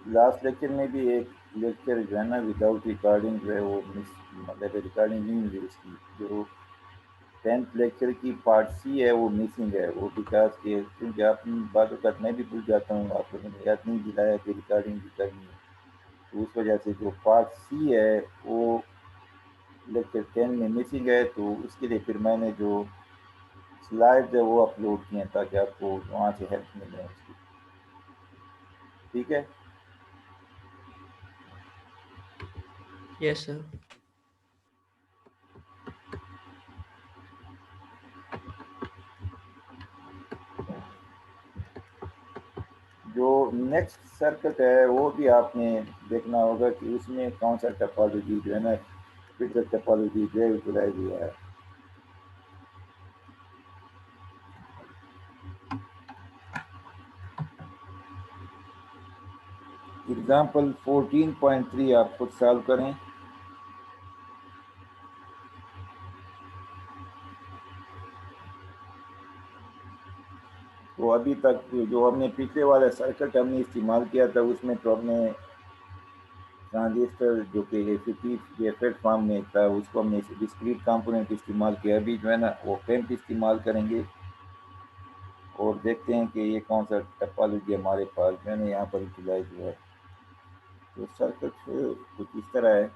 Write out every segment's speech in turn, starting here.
Last lecture में भी एक लेक्चर जो है ना विदाउट रिकॉर्डिंग जो है वो मिस, मतलब रिकॉर्डिंग नहीं मिली उसकी। जो 10th लेक्चर की पार्ट सी है वो मिसिंग है, वो बिकॉज के क्योंकि अपनी बातों का मैं भी भूल जाता हूँ, आप लोगों ने याद नहीं दिलाया कि रिकॉर्डिंग भी करनी है, तो उस वजह से जो पार्ट सी है वो लेक्चर 10 में मिसिंग है, तो उसके लिए फिर मैंने जो स्लाइड है वो अपलोड किए हैं ताकि आपको वहाँ से हेल्प मिले उसकी। ठीक है। Yes, sir. जो नेक्स्ट सर्किट है वो भी आपने देखना होगा कि उसमें कौन सा टोपोलॉजी जो है ना फिल्टर टोपोलॉजी जो है यूटिलाइज हुआ है। एग्जाम्पल 14.3 आप खुद सॉल्व करें। तो अभी तक जो हमने पिछले वाला सर्किट हमने इस्तेमाल किया था उसमें तो हमने ट्रांजिस्टर जो कि एफेट फॉर्म में था उसको हमने डिस्क्रीट कंपोनेंट इस्तेमाल किया। अभी जो है ना वो पेंट इस्तेमाल करेंगे और देखते हैं कि ये कौन सा टोपोलॉजी हमारे पास जो है ना यहाँ पर यूटिलाइज हुआ है। तो सर्किट कुछ इस तरह है।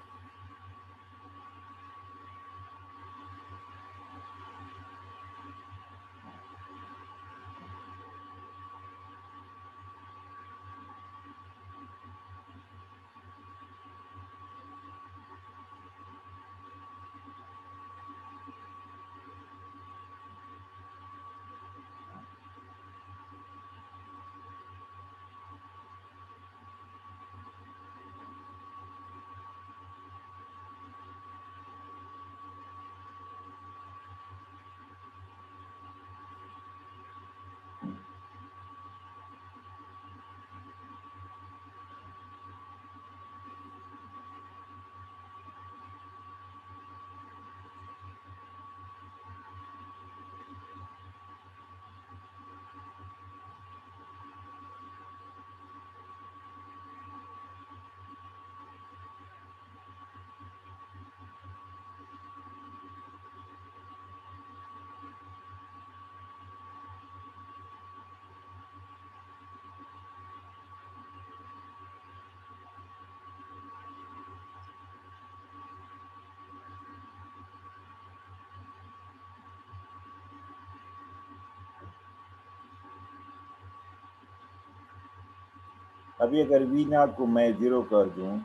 अभी अगर वी नॉट को मैं ज़ीरो कर दूं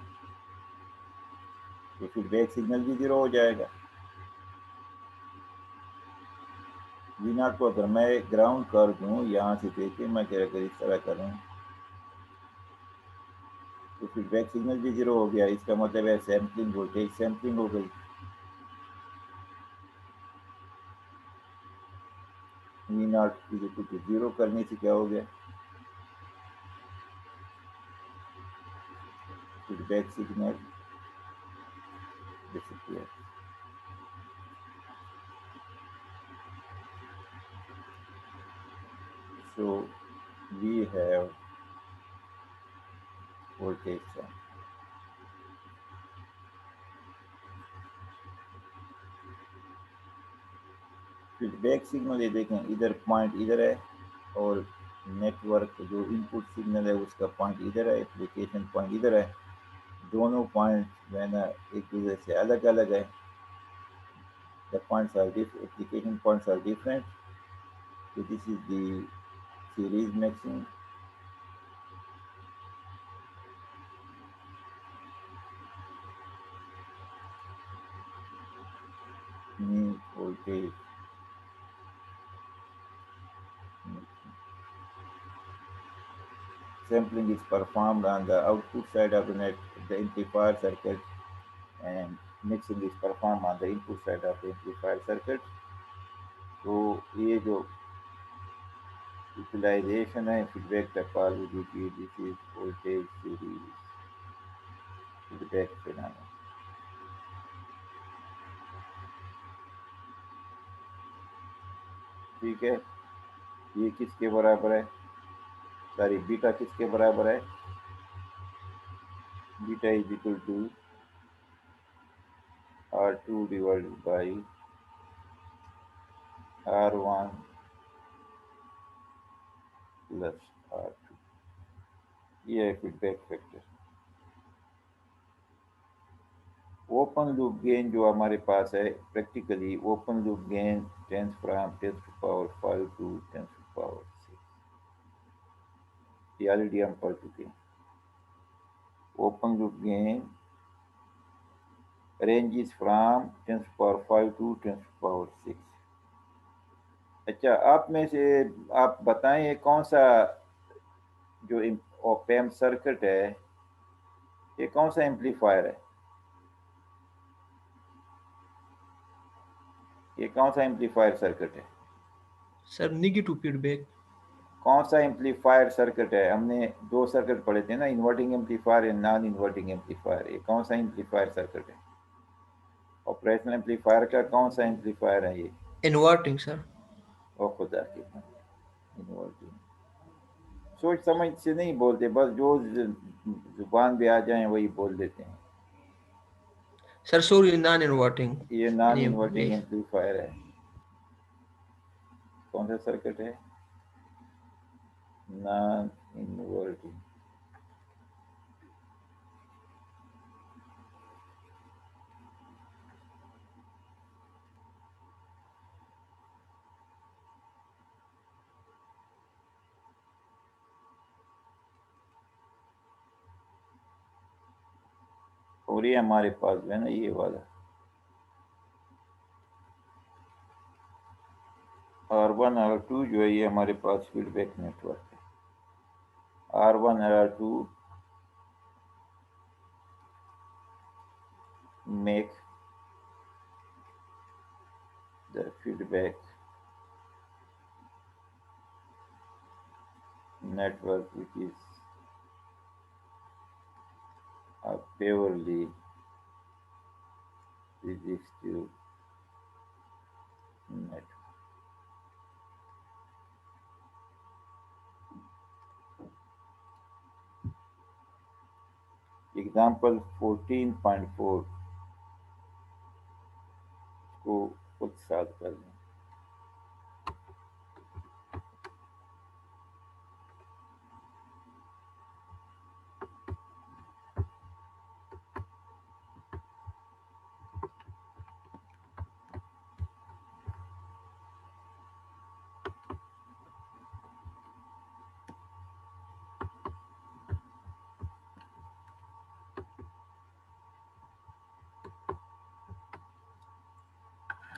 तो फिर बैक सिग्नल भी ज़ीरो हो जाएगा। वी नॉट को अगर मैं ग्राउंड कर दूं यहाँ से देखिए मैं क्या अगर इस तरह करूं तो फिर बैक सिग्नल भी ज़ीरो हो गया। इसका मतलब है सैम्पलिंग वोल्टेज सैम्पलिंग हो गई। वी नॉट की ज़ीरो करने से क्या हो गया, फिर back signal disappear. So we have voltage sum. Feedback signal ये देखें इधर पॉइंट इधर है और नेटवर्क जो इनपुट सिग्नल है उसका पॉइंट इधर है, एप्लीकेशन पॉइंट इधर है। दोनों पॉइंट जो है ना एक दूसरे से अलग अलग है। The points are application points are different. So this is the series mixing. Mean voltage mixing. Sampling is performed on the output side of the net, the amplifier circuit, and mixing is performed on the input side of the amplifier circuit. तो ये जो utilisation है feedback topology की, this is voltage series feedback phenomena. ठीक है। ये किसके बराबर है, सॉरी बीटा किसके बराबर है, beta is equal to R2 divided by R1 plus R2, ये है feedback factor. Open loop gain जो हमारे पास है, practically open loop gain tends from 10⁵ to 10⁶, ये ऑलरेडी हम पढ़ चुके हैं। Open loop gain ranges from 10⁵ to 10⁶। अच्छा, आप में से आप बताएं ये कौन सा जो ओपेम सर्किट है, ये कौन सा एम्पलीफायर है? ये कौन सा एम्पलीफायर सर्किट है? Sir negative feedback. कौन सा एम्पलीफायर सर्किट है? हमने दो सर्किट पढ़े थे ना, इन्वर्टिंग एम्पलीफायर या नॉन इन्वर्टिंग एम्पलीफायर। ये कौन सा एम्पलीफायर सर्किट है? ऑपरेशनल एम्पलीफायर का कौन सा एम्पलीफायर है ये? Inverting sir. ओ खुदा की इन्वर्टिंग। सोच समझ से नहीं बोलते, बस जो जुबान पे आ जाए वही बोल देते हैं। Sir sorry, non inverting. ये नॉन इन्वर्टिंग एम्पलीफायर है। कौन सा सर्किट है? Non inverting. और ये हमारे पास जो है ना, ये वाला R1 R2 जो है, ये हमारे पास फीडबैक नेटवर्क है। R1 R2 make the feedback network which is a purely resistive network. Example 14.4 को खुद सॉल्व कर लें।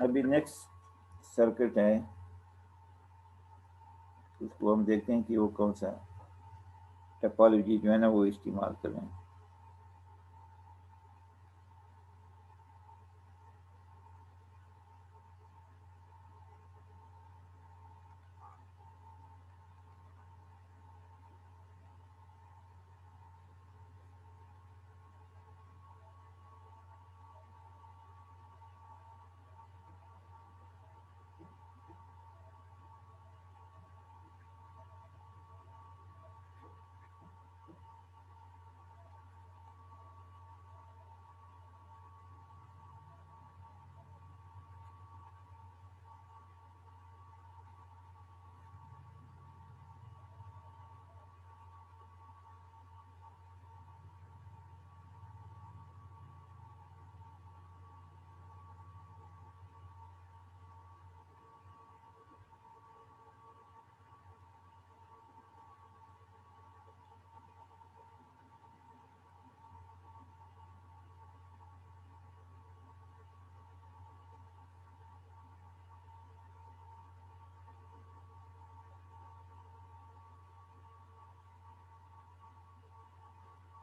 अभी नेक्स्ट सर्किट है, उसको हम देखते हैं कि वो कौन सा टोपोलॉजी जो है ना वो इस्तेमाल करें।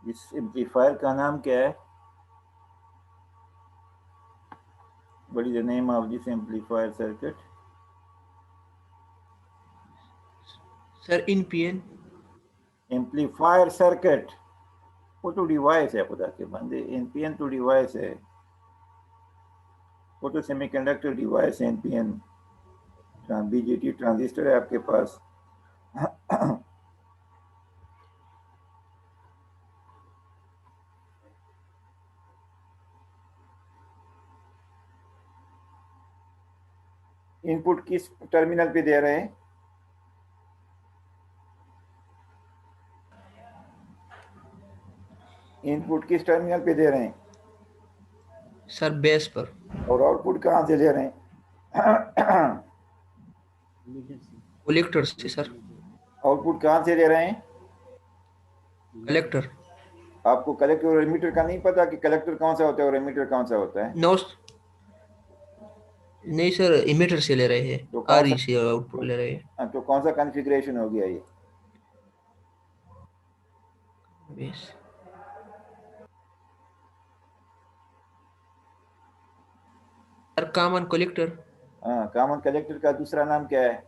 इस एम्पलीफायर का नाम क्या है? What is the name of this amplifier circuit? Sir in PN. Amplifier circuit वो तो डिवाइस है, खुदा के बंदे। एनपीएन तो डिवाइस है, वो तो सेमीकंडक्टर डिवाइस है। एनपीएन बीजेटी ट्रांजिस्टर है आपके पास। इनपुट किस टर्मिनल पे दे रहे हैं? इनपुट किस टर्मिनल पे दे रहे हैं? सर बेस पर। और आउटपुट कहाँ से ले रहे हैं? कलेक्टर से सर। आउटपुट कहाँ से ले रहे हैं? कलेक्टर। आपको कलेक्टर और एमीटर का नहीं पता कि कलेक्टर कौन सा होता है और एमीटर कौन सा होता है? नो, नहीं सर, इमीटर से ले रहे हैं। तो कौन आर सा ई से आउटपुट ले रहे हैं। तो कौन सा कॉन्फ़िगरेशन हो गया ये? बेस। Sir common collector. हाँ, कॉमन कलेक्टर का दूसरा नाम क्या है?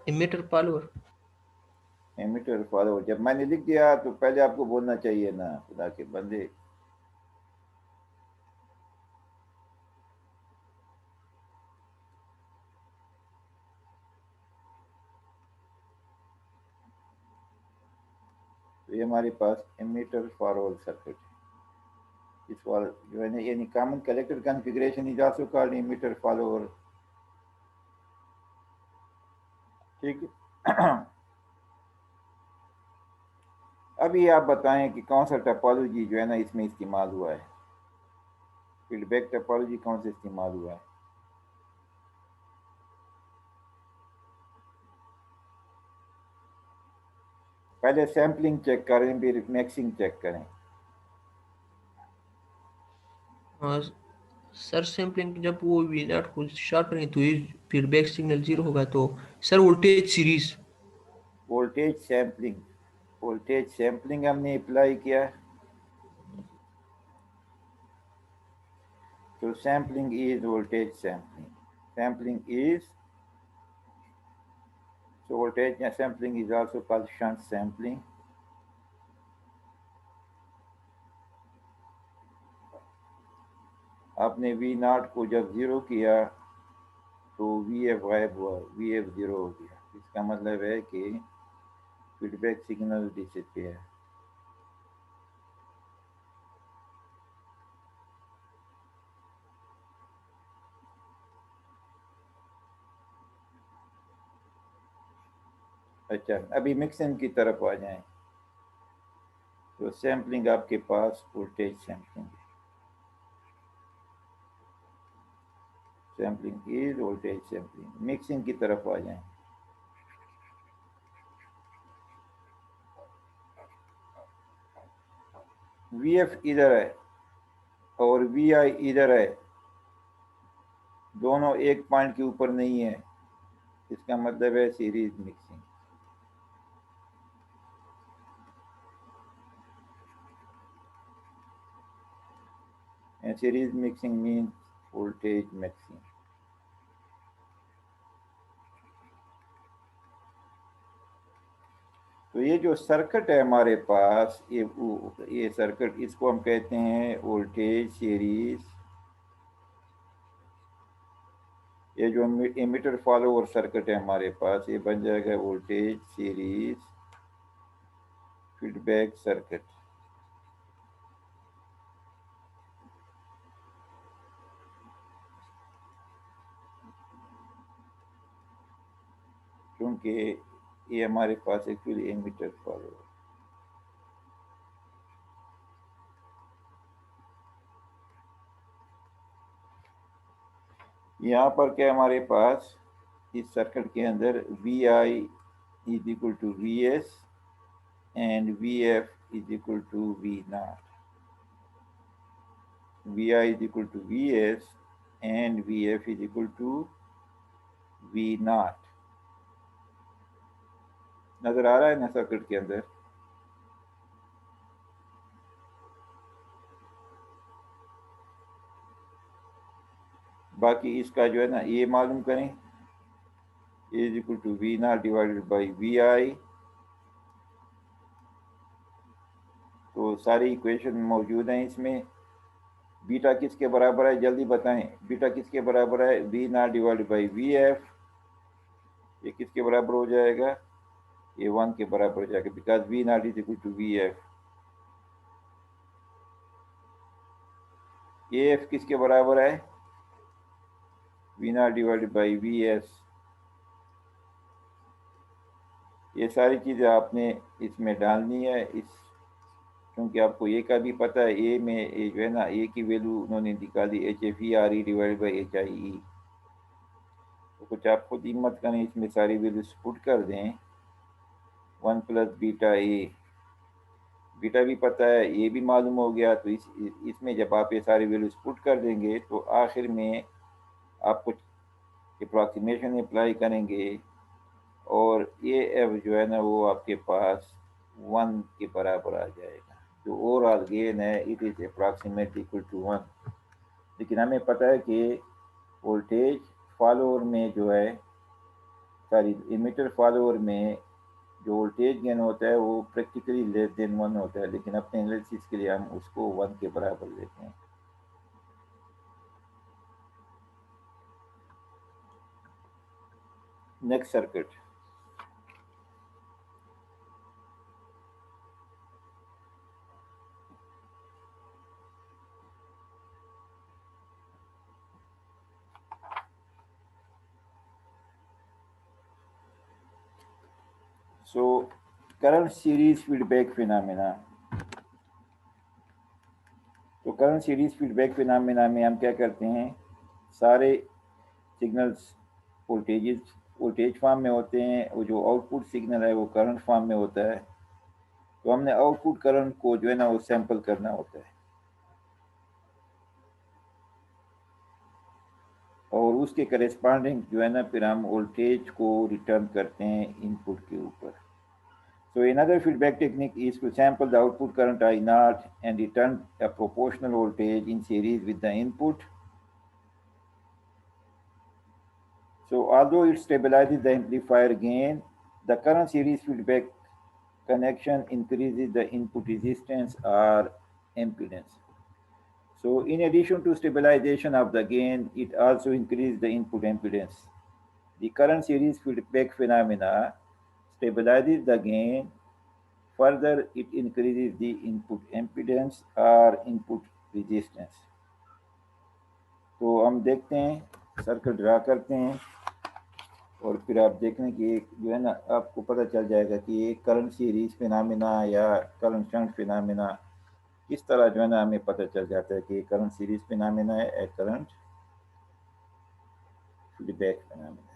Emitter follower. Emitter follower. जब मैंने लिख दिया तो पहले आपको बोलना चाहिए ना, खुदा के बंदे। तो ये हमारे पास एमीटर फॉरवर्ड सर्किट है। इस वाल जो है ना, यानी common collector configuration is also called emitter follower. ठीक है। अभी आप बताएं कि कौन सा टोपोलॉजी जो है ना इसमें इस्तेमाल हुआ है? फीडबैक टोपोलॉजी कौन सा इस्तेमाल हुआ है? पहले सैम्पलिंग चेक करें, फिर मिक्सिंग चेक करें। हाँ सर, सैम्पलिंग जब वो वी नॉट को शॉर्ट करेंगे तो ये फीडबैक सिग्नल जीरो होगा। तो sir voltage series. Voltage sampling. Voltage sampling हमने अप्लाई किया। तो sampling is voltage sampling. Sampling is, so voltage sampling is also called shunt sampling. आपने वी नॉट को जब जीरो किया तो वी एफ गायब हुआ, वी एफ जीरो हो गया। इसका मतलब है कि फीडबैक सिग्नल डिसअपियर। अच्छा, अभी मिक्सिंग की तरफ आ जाएं। तो सैम्पलिंग आपके पास वोल्टेज सैम्पलिंग है। Sampling is voltage sampling. Mixing की तरफ आ जाएं। वी एफ इधर है और वी आई इधर है, दोनों एक पॉइंट के ऊपर नहीं है। इसका मतलब है series mixing. And series mixing means voltage mixing. तो ये जो सर्किट है हमारे पास, ये सर्किट, इसको हम कहते हैं वोल्टेज सीरीज। ये जो एमीटर फॉलोअर सर्किट है हमारे पास, ये बन जाएगा वोल्टेज सीरीज फीडबैक सर्किट। क्योंकि ये हमारे पास एक्चुअली एमीटर फॉलोअर। यहाँ पर क्या हमारे पास इस सर्किट के अंदर V I is equal to V S and V F is equal to V naught. Vi is equal to Vs and Vf is equal to V naught। नजर आ रहा है ना सर्किट के अंदर? बाकी इसका जो है ना ये मालूम करें, A is equal to V naught divided by Vi। तो सारी इक्वेशन मौजूद हैं इसमें। बीटा किसके बराबर है जल्दी बताएं? बीटा किसके बराबर है? V naught divided by Vf ये किसके बराबर हो जाएगा, ये 1 के बराबर हो जाएगा, because V naught is equal to V F. A F किसके बराबर है, V naught divided by V S. ये सारी चीज़ें आपने इसमें डालनी है, इस क्योंकि आपको ए का भी पता है, ए में ए जो है ना, ए की वैल्यू उन्होंने निकाली H F E R E divide by H I E. तो कुछ आप खुद हिम्मत करें, इसमें सारी वैल्यूज पुट कर दें, 1 + बीटा ए, बीटा भी पता है, ए भी मालूम हो गया, तो इसमें जब आप ये सारी वैल्यूज पुट कर देंगे तो आखिर में आप कुछ अप्रॉक्सीमेशन अप्लाई करेंगे और ए एफ जो है ना वो आपके पास 1 के बराबर आ जाएगा। जो ओवरऑल गेन है it is approximate equal to 1। लेकिन हमें पता है कि वोल्टेज फॉलोअर में जो है, सॉरी इमीटर फॉलोअर में जो वोल्टेज गेन होता है वो प्रैक्टिकली लेस देन 1 होता है, लेकिन अपने एनालिसिस के लिए हम उसको 1 के बराबर लेते हैं। Next circuit. So current series feedback phenomena. तो करंट सीरीज फीडबैक फिनोमेना में हम क्या करते हैं, सारे सिग्नल्स वोल्टेज फॉर्म में होते हैं, वो जो आउटपुट सिग्नल है वो करंट फॉर्म में होता है। तो हमने आउटपुट करंट को जो है ना वो सैंपल करना होता है और उसके करेस्पॉन्डिंग जो है ना फिर हम वोल्टेज को रिटर्न करते हैं इनपुट के ऊपर। So another feedback technique is to sample the output current I naught and return a proportional voltage in series with the input. So although it stabilizes the amplifier gain, the current series feedback connection increases the input resistance or impedance. So in addition to stabilization of the gain, it also increases the input impedance. The current series feedback phenomena stabilizes the gain. Further, it increases the input impedance or input resistance. तो हम देखते हैं, circuit draw करते हैं और फिर आप देखें कि एक जो है ना आपको पता चल जाएगा कि एक करंट सीरीज फिनोमेना या करंट शंट फिनोमेना किस तरह जो है ना हमें पता चल जाता है कि करंट सीरीज फिनोमेना है, एक करंट फीडबैक फिनोमेना।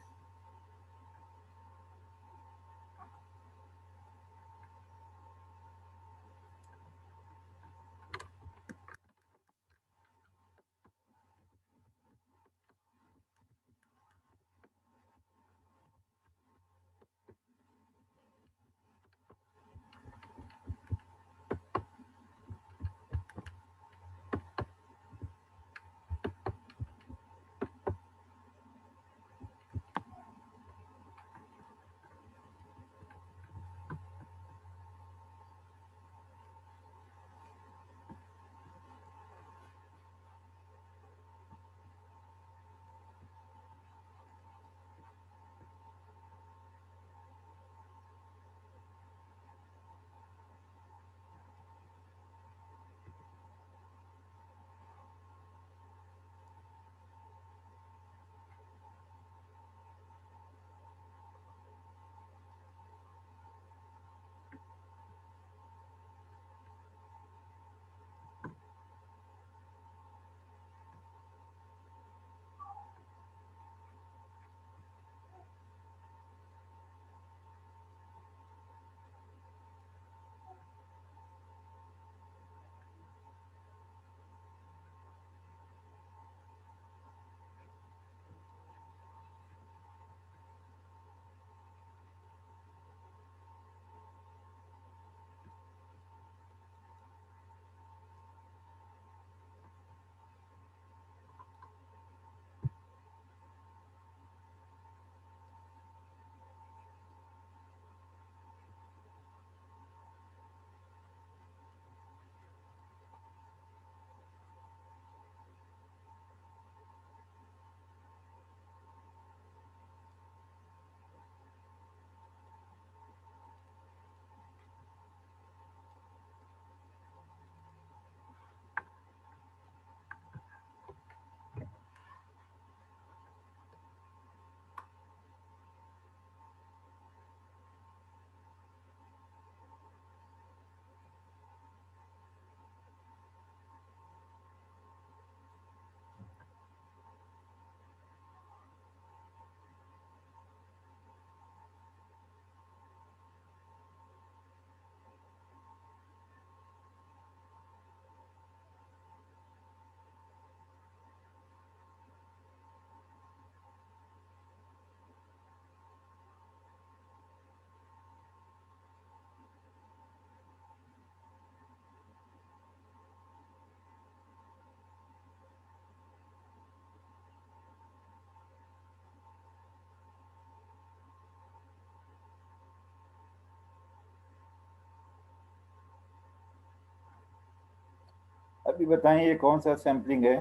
अभी बताएं ये कौन सा सैम्पलिंग है?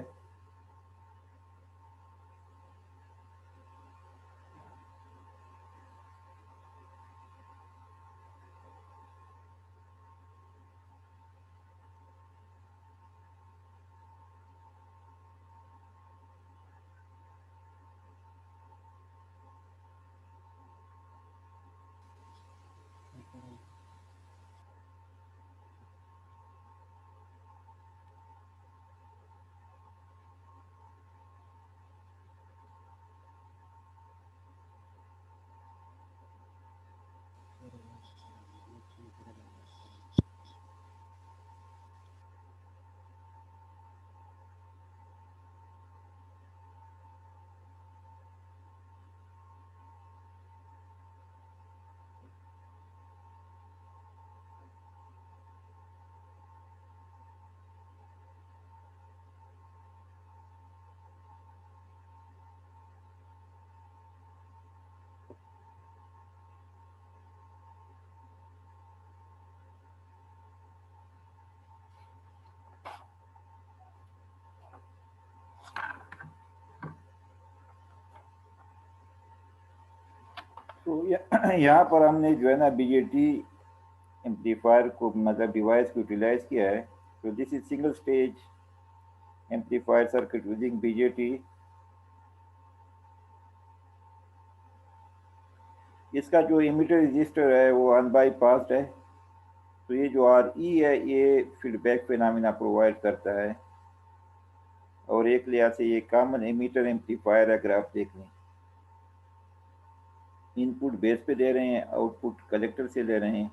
तो यहाँ पर हमने जो है ना बीजेटी एम्पलीफायर को मतलब डिवाइस को यूटिलाइज किया है। तो this is single stage amplifier circuit using BJT. इसका जो इमीटर रजिस्टर है वो अनबाईपास्ड है। तो ये जो आर ई है ये फीडबैक फिनोमेना प्रोवाइड करता है। और एक लिहाज से ये कॉमन एमीटर एम्पलीफायर अगर आप देख लें, इनपुट बेस पे दे रहे हैं, आउटपुट कलेक्टर से ले रहे हैं।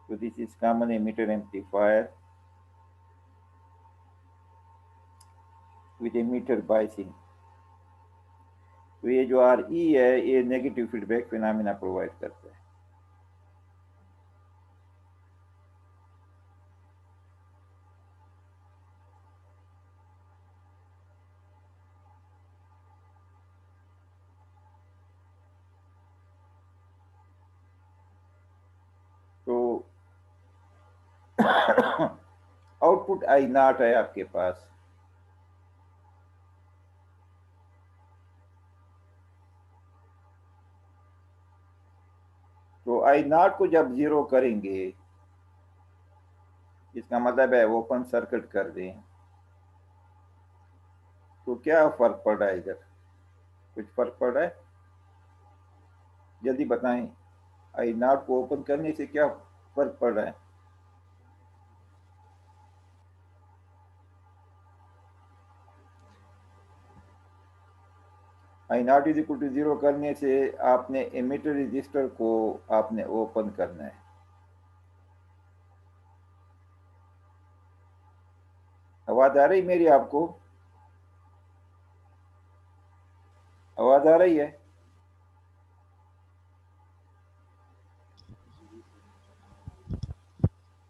तो this is common emitter amplifier with emitter biasing. तो ये जो आर ई है ये नेगेटिव फीडबैक फिनोमेना प्रोवाइड करता है। तो आउटपुट आई नॉट है आपके पास। तो आई नॉट को जब जीरो करेंगे इसका मतलब है ओपन सर्किट कर दें। तो क्या फर्क पड़ रहा है इधर? कुछ फर्क पड़ रहा है? जल्दी बताएं, आई नॉट को ओपन करने से क्या फर्क पड़ रहा है? I not is equal to zero करने से आपने एमिटर रजिस्टर को आपने ओपन करना है। आवाज आ रही मेरी आपको? आवाज आ रही है?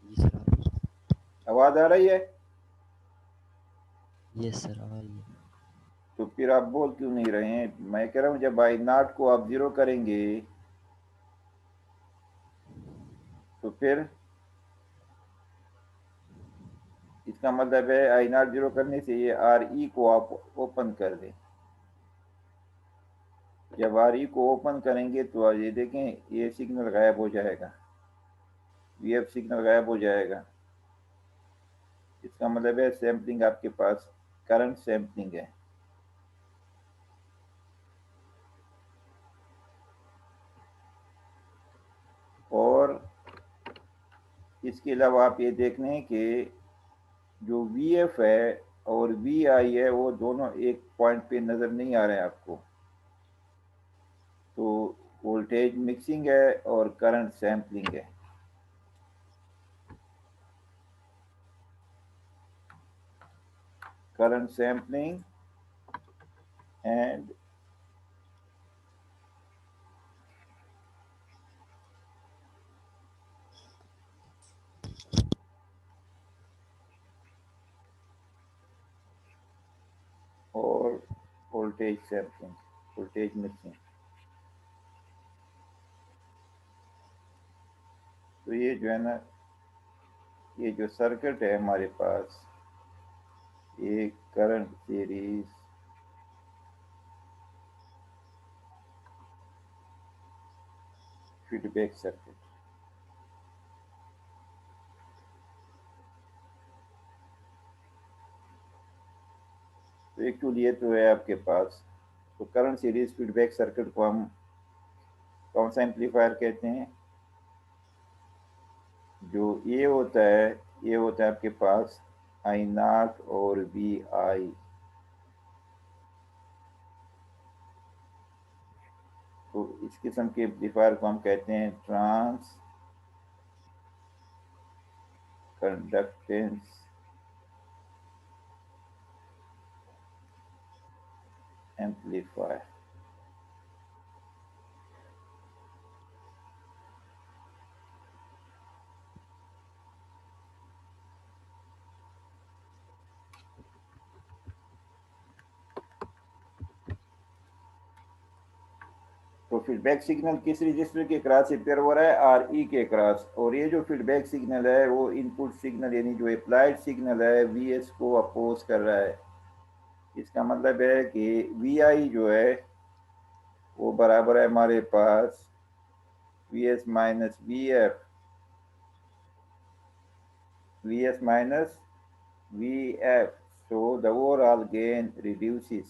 जी सर आ रही है। आवाज आ रही है? यस सर आ रही है। तो फिर आप बोल क्यों नहीं रहे हैं? मैं कह रहा हूं जब आई नॉट को आप जीरो करेंगे तो फिर इसका मतलब है आई नॉट जीरो करने से ये आर ई को आप ओपन कर दें। जब आर ई को ओपन करेंगे तो ये देखें ये सिग्नल गायब हो जाएगा, वी एफ सिग्नल गायब हो जाएगा। इसका मतलब है सैम्पलिंग आपके पास करंट सैम्पलिंग है। और इसके अलावा आप ये देख लें कि जो वी एफ है और वी आई है वो दोनों एक पॉइंट पे नज़र नहीं आ रहे हैं आपको। तो वोल्टेज मिक्सिंग है और करंट सैम्पलिंग है। करंट सैम्पलिंग एंड और वोल्टेज सैम्पलिंग, वोल्टेज मिक्सिंग। तो ये जो है ना, ये जो सर्किट है हमारे पास a current series feedback circuit. तो एक टूल ये तो है आपके पास। तो करंट सीरीज फीडबैक सर्किट को हम कौन सा एम्पलीफायर कहते हैं? जो ये होता है आपके पास आई नॉट और वी आई। तो इस किस्म के एम्पलीफायर को हम कहते हैं ट्रांस कंडक्टेंस एम्पलीफायर। तो फीडबैक सिग्नल किस रजिस्टर के क्रॉस से पेयर हो रहा है? आर ई के क्रॉस। और ये जो फीडबैक सिग्नल है वो इनपुट सिग्नल यानी जो अप्लाइड सिग्नल है वी एस को अपोज कर रहा है। इसका मतलब है कि वी आई जो है वो बराबर है हमारे पास V S minus V F, V S minus V F. So the overall gain reduces.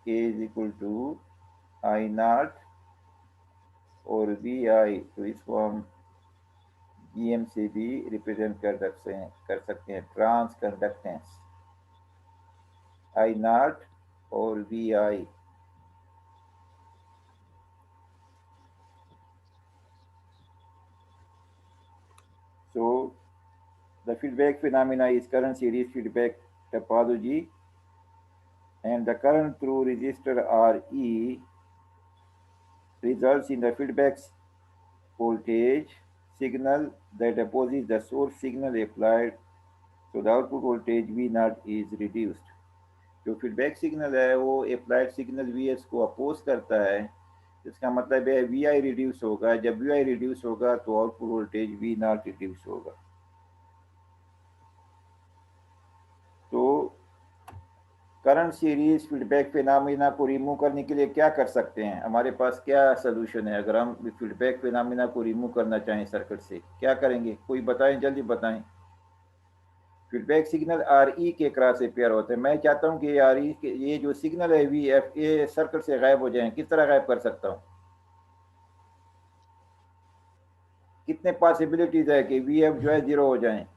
K is equal to I naught और वी आई। तो इसको हम बी एम से भी रिप्रेजेंट कर सकते हैं ट्रांस कंडक्टेंस आई नॉट और V I. So the feedback phenomena is current series feedback topology, and the current through resistor RE results in the feedback voltage signal that opposes the source signal applied, so the output voltage V naught is reduced. जो feedback signal है वो applied signal V S को oppose करता है। इसका मतलब है we I reduce होगा। जब वी आई रिड्यूस होगा तो output voltage V not reduce होगा। तो करंट सीरीज फीडबैक फिनोमिना को रिमूव करने के लिए क्या कर सकते हैं? हमारे पास क्या सोल्यूशन है? अगर हम फीडबैक फिनोमिना को रिमूव करना चाहें सर्किट से, क्या करेंगे? कोई बताएं, जल्दी बताएं। फीडबैक सिग्नल आर ई के क्रॉस से पेयर होते हैं। मैं चाहता हूं कि आर ई के ये जो सिग्नल है वी एफ ये सर्किट से गायब हो जाएं। किस तरह गायब कर सकता हूं? कितने पॉसिबिलिटीज है कि वी एफ जो है जीरो हो जाए?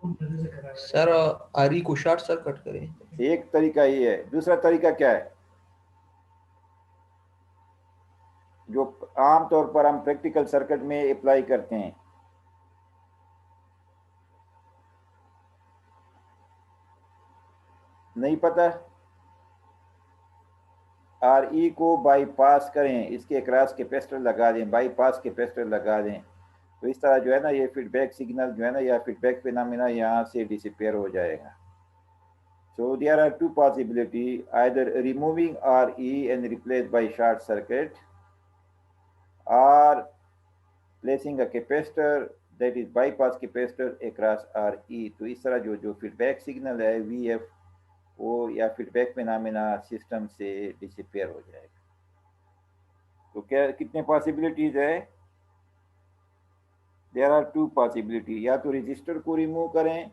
सर आर ई को शॉर्ट सर्किट करें। एक तरीका ये है। दूसरा तरीका क्या है जो आमतौर पर हम प्रैक्टिकल सर्किट में अप्लाई करते हैं? नहीं पता? आर ई को बाईपास करें, इसके क्रॉस कैपेसिटर लगा दें, बाईपास कैपेसिटर लगा दें। तो इस तरह जो है ना ये फीडबैक सिग्नल जो है ना या फीडबैक फिनोमिना यहाँ से डिसअपीयर हो जाएगा। So there are two possibilities, either removing RE and replaced by short circuit, or placing a capacitor that is bypass capacitor across RE। तो इस तरह जो फीडबैक सिग्नल है VF वो या फीडबैक फिनोमिना सिस्टम से डिसअपीयर हो जाएगा। तो क्या कितने पॉसिबिलिटीज है? There are two possibility. या तो रजिस्टर को रिमूव करें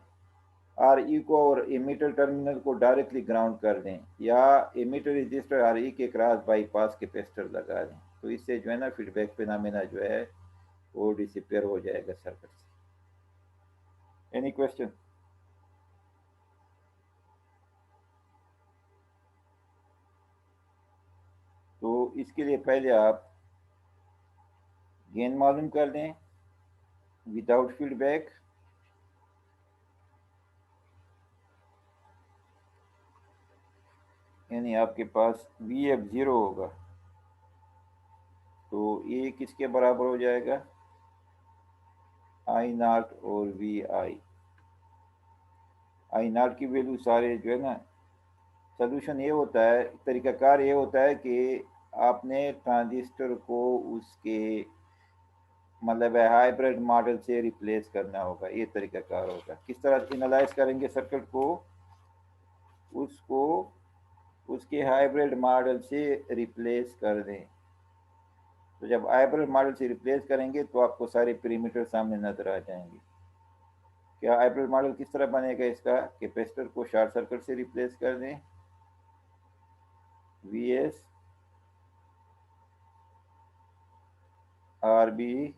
आर ई को और एमीटर टर्मिनल को डायरेक्टली ग्राउंड कर दें, या एमीटर रजिस्टर आर ई के क्रॉस बाईपास कैपेसिटर लगा दें। तो इससे जो है ना फीडबैक फिनोमिना जो है वो डिसअपीयर हो जाएगा सर्किट से। Any question? तो इसके लिए पहले आप गेन मालूम कर दें विदाउट फीडबैक। यानी आपके पास वी एफ जीरो होगा तो ये किसके बराबर हो जाएगा? आई नॉट और वी आई। आई नॉट की वैल्यू सारे जो है ना सोल्यूशन ये होता है, तरीकाकार ये होता है कि आपने ट्रांजिस्टर को उसके मतलब है हाइब्रिड मॉडल से रिप्लेस करना होगा, ये तरीकाकार होगा। किस तरह एनालाइज करेंगे सर्किट को, उसको उसके हाइब्रिड मॉडल से रिप्लेस कर दें। तो जब हाइब्रिड मॉडल से रिप्लेस करेंगे तो आपको सारे पैरामीटर सामने नजर आ जाएंगे। क्या हाइब्रिड मॉडल किस तरह बनेगा इसका, कैपेसिटर को शॉर्ट सर्किट से रिप्लेस कर दें, वी एस आर बी,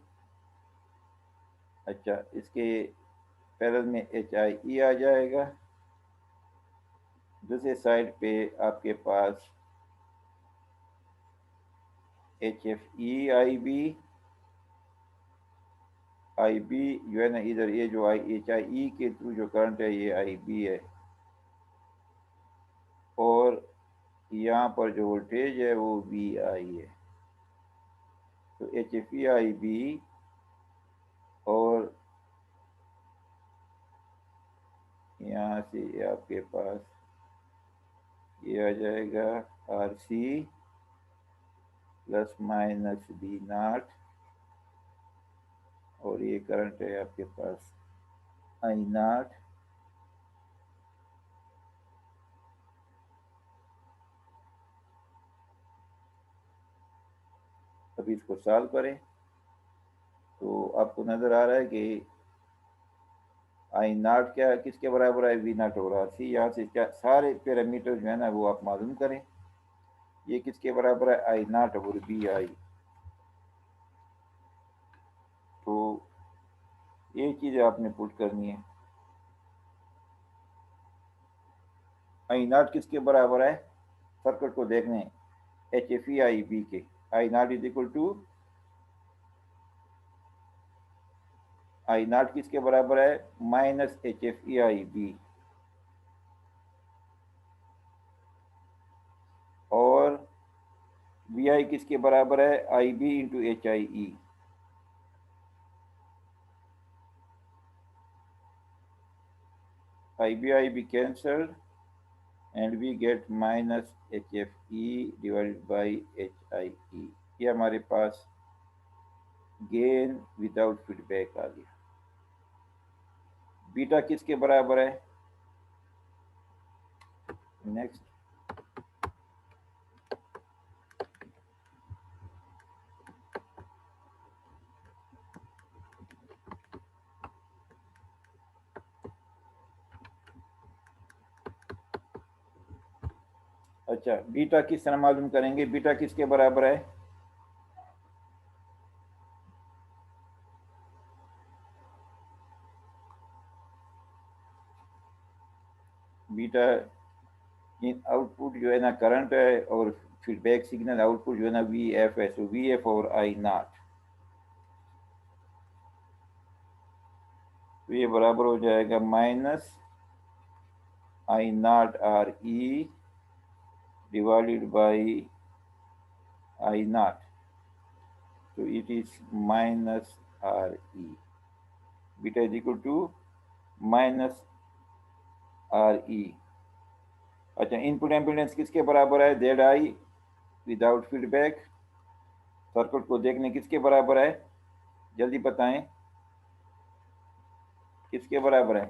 अच्छा इसके पैरेलल में एच आई ई आ जाएगा। दूसरे साइड पे आपके पास H F E I B जो है ना, इधर ये जो आई एच आई ई के थ्रू जो करंट है ये आई बी है, और यहाँ पर जो वोल्टेज है वो वी आई है। तो H F E I B और यहाँ से आपके पास ये आ जाएगा R C plus minus B naught, और ये करंट है आपके पास आई नॉट। अभी इसको सॉल्व करें तो आपको नज़र आ रहा है कि आई नॉट क्या किसके बराबर है, वी नॉट और आर सी। यहाँ से क्या सारे पैरामीटर जो है ना वो आप मालूम करें। ये किसके बराबर है, आई नॉट और बी आई। तो ये चीज़ आपने पुट करनी है। आई नॉट किसके बराबर है, सर्किट को देखने H F E I B के। I not is equal to, I not किसके बराबर है, minus H F E I B, और वी आई किसके बराबर है, I B into H I E. I B cancelled and we get minus HFE divided by HIE। ये हमारे पास gain without feedback आ गया। बीटा किसके बराबर है, नेक्स्ट अच्छा बीटा किस तरह मालूम करेंगे, बीटा किसके बराबर है, बीटा इन आउटपुट जो है ना करंट है, और फीडबैक सिग्नल आउटपुट जो है ना वी एफ है। सो वी एफ और आई नॉट, तो ये बराबर हो जाएगा minus I not R E divided by I not, so it is minus RE, beta is equal to minus RE। अच्छा इनपुट एम्पीडेंस किसके बराबर है, Z I without feedback, circuit को देखने किसके बराबर है, जल्दी बताएं किसके बराबर है,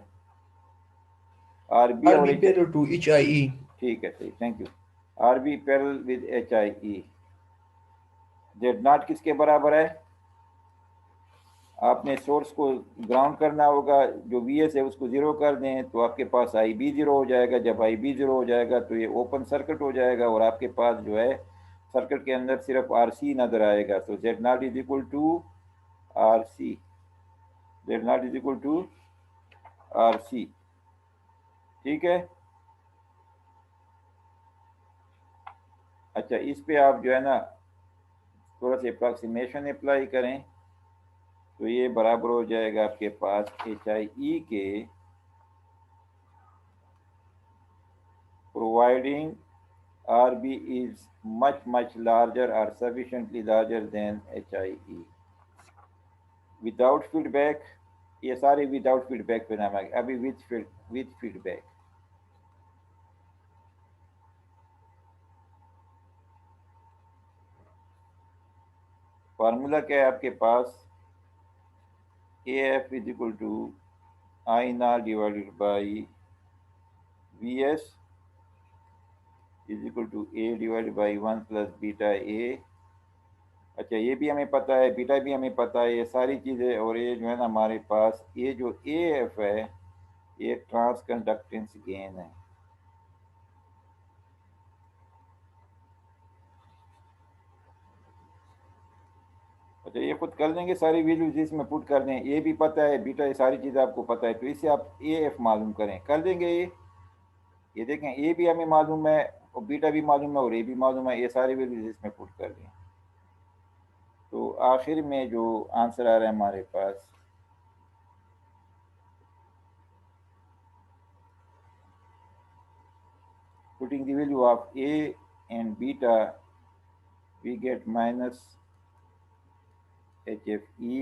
आर बी और RB H, parallel to HIE। ठीक है सही, thank you. R B parallel with H I E. Z naught किसके बराबर है, आपने सोर्स को ग्राउंड करना होगा, जो वी एस है उसको ज़ीरो कर दें तो आपके पास आई बी ज़ीरो हो जाएगा। जब आई बी ज़ीरो हो जाएगा तो ये ओपन सर्किट हो जाएगा, और आपके पास जो है सर्किट के अंदर सिर्फ आर सी नज़र आएगा। तो Z naught is equal to R C, Z naught is equal to R C, ठीक है। अच्छा इस पे आप जो है ना थोड़ा सा अप्रॉक्सीमेशन अप्लाई करें तो ये बराबर हो जाएगा आपके पास एच आई ई के providing RB is much larger or sufficiently larger than HIE। Without feedback, ये सारे विदाउट फीडबैक पे नाम है। अभी विथ फीडबैक, फार्मूला क्या है आपके पास, AF is equal to I naught divided by VS is equal to A divided by 1 plus beta A। अच्छा, ये भी हमें पता है, बीटा भी हमें पता है, ये सारी चीज़ें। और ये जो है ना हमारे पास ये जो AF है ये ट्रांस कंडक्टेंस गेन है। अच्छा, ये खुद कर लेंगे, सारी वैल्यूज इसमें पुट कर दें। ए भी पता है, बीटा, ये सारी चीज़ें आपको पता है, तो इससे आप AF मालूम करें, कर देंगे ये देखें, ए भी हमें मालूम है और बीटा भी मालूम है और ए भी मालूम है, ये सारी वैल्यूज इसमें पुट कर दें। तो आखिर में जो आंसर आ रहा है हमारे पास, putting the value of A and beta, we get minus HFE